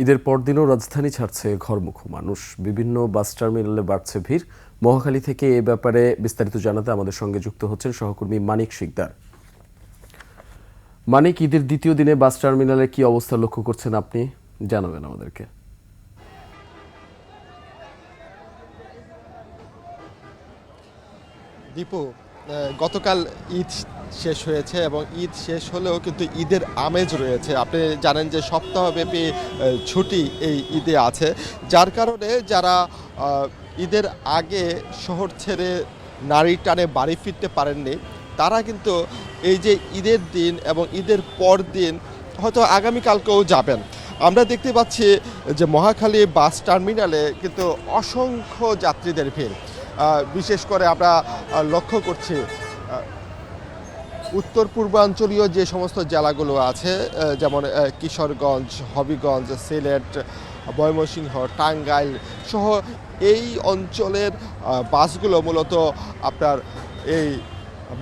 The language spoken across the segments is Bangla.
ঈদের পরদিনও রাজধানী ছাড়ছে ঘরমুখো মানুষ। বিভিন্ন বাস টার্মিনালে বাড়ছে ভিড়। মহাখালী থেকে এ ব্যাপারে বিস্তারিত জানাতে আমাদের সঙ্গে যুক্ত হচ্ছেন সহকর্মী মানিক শিকদার। মানিক, ঈদের দ্বিতীয় দিনে বাস টার্মিনালে কি অবস্থা লক্ষ্য করছেন আপনি, জানাবেন আমাদেরকে। দীপু, গতকাল ঈদ শেষ হয়েছে এবং ঈদ শেষ হলেও কিন্তু ঈদের আমেজ রয়েছে। আপনি জানেন যে সপ্তাহব্যাপী ছুটি এই ঈদে আছে, যার কারণে যারা ঈদের আগে শহর ছেড়ে নারীর টানে বাড়ি ফিরতে পারেননি, তারা কিন্তু এই যে ঈদের দিন এবং ঈদের পর দিন হয়তো আগামীকালকেও যাবেন। আমরা দেখতে পাচ্ছি যে মহাখালী বাস টার্মিনালে কিন্তু অসংখ্য যাত্রীদের ভিড়। বিশেষ করে আমরা লক্ষ্য করছি উত্তর পূর্বাঞ্চলীয় যে সমস্ত জেলাগুলো আছে, যেমন কিশোরগঞ্জ, হবিগঞ্জ, সিলেট, ময়মনসিংহ, টাঙ্গাইল সহ এই অঞ্চলের বাসগুলো মূলত আপনার এই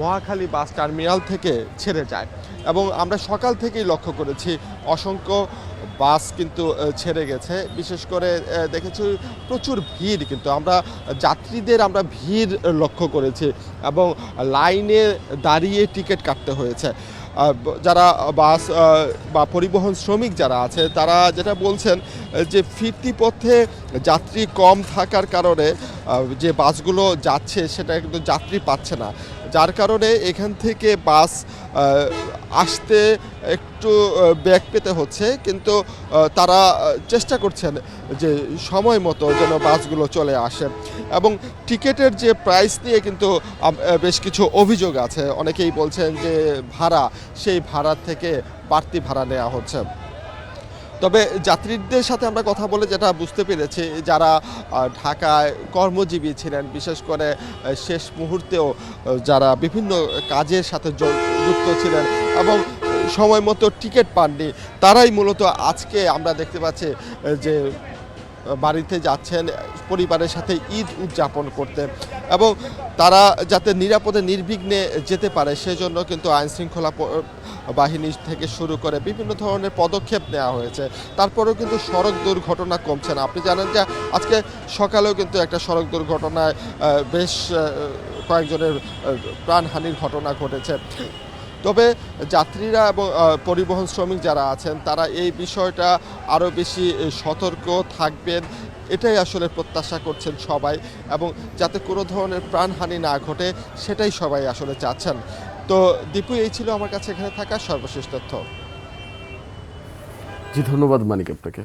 মহাখালী বাস টার্মিনাল থেকে ছেড়ে যায় এবং আমরা সকাল থেকেই লক্ষ্য করেছি অসংখ্য বাস কিন্তু ছেড়ে গেছে। বিশেষ করে দেখেছি প্রচুর ভিড়, কিন্তু যাত্রীদের ভিড় লক্ষ্য করেছি এবং লাইনে দাঁড়িয়ে টিকিট কাটতে হয়েছে। যারা বাস বা পরিবহন শ্রমিক যারা আছে তারা যেটা বলছেন যে ফিরতি পথে যাত্রী কম থাকার কারণে যে বাসগুলো যাচ্ছে সেটা কিন্তু যাত্রী পাচ্ছে না, যার কারণে এখান থেকে বাস আসতে একটু ব্যাক পেতে হচ্ছে। কিন্তু তারা চেষ্টা করছেন যে সময় মতো যেন বাসগুলো চলে আসে এবং টিকিটের যে প্রাইস নিয়ে কিন্তু বেশ কিছু অভিযোগ আছে। অনেকেই বলছেন যে ভাড়া, সেই ভাড়ার থেকে বাড়তি ভাড়া নেওয়া হচ্ছে। তবে যাত্রীদের সাথে আমরা কথা বলে যেটা বুঝতে পেরেছি, যারা ঢাকায় কর্মজীবী ছিলেন, বিশেষ করে শেষ মুহূর্তেও যারা বিভিন্ন কাজের সাথে যুক্ত ছিলেন এবং সময় মতো টিকিট পাননি, তারাই মূলত আজকে আমরা দেখতে পাচ্ছি যে বাড়িতে যাচ্ছেন পরিবারের সাথে ঈদ উদযাপন করতে এবং তারা যাতে নিরাপদে নির্বিঘ্নে যেতে পারে সেজন্য কিন্তু আইনশৃঙ্খলা বাহিনী থেকে শুরু করে বিভিন্ন ধরনের পদক্ষেপ নেওয়া হয়েছে। তারপরেও কিন্তু সড়ক দুর্ঘটনা কমছে না। আপনি জানেন যে আজকে সকালেও কিন্তু একটা সড়ক দুর্ঘটনায় বেশ কয়েকজনের প্রাণহানির ঘটনা ঘটেছে। তবে যাত্রীরা এবং পরিবহন শ্রমিক যারা আছেন তারা এই বিষয়টা আরও বেশি সতর্ক থাকবেন, এটাই আসলে প্রত্যাশা করছেন সবাই, এবং যাতে কোনো ধরনের প্রাণহানি না ঘটে সেটাই সবাই আসলে চাচ্ছেন। তো দীপু, এই ছিল আমার কাছে এখানে থাকা সর্বশেষ তথ্য। জি, ধন্যবাদ মানিক আপনাকে।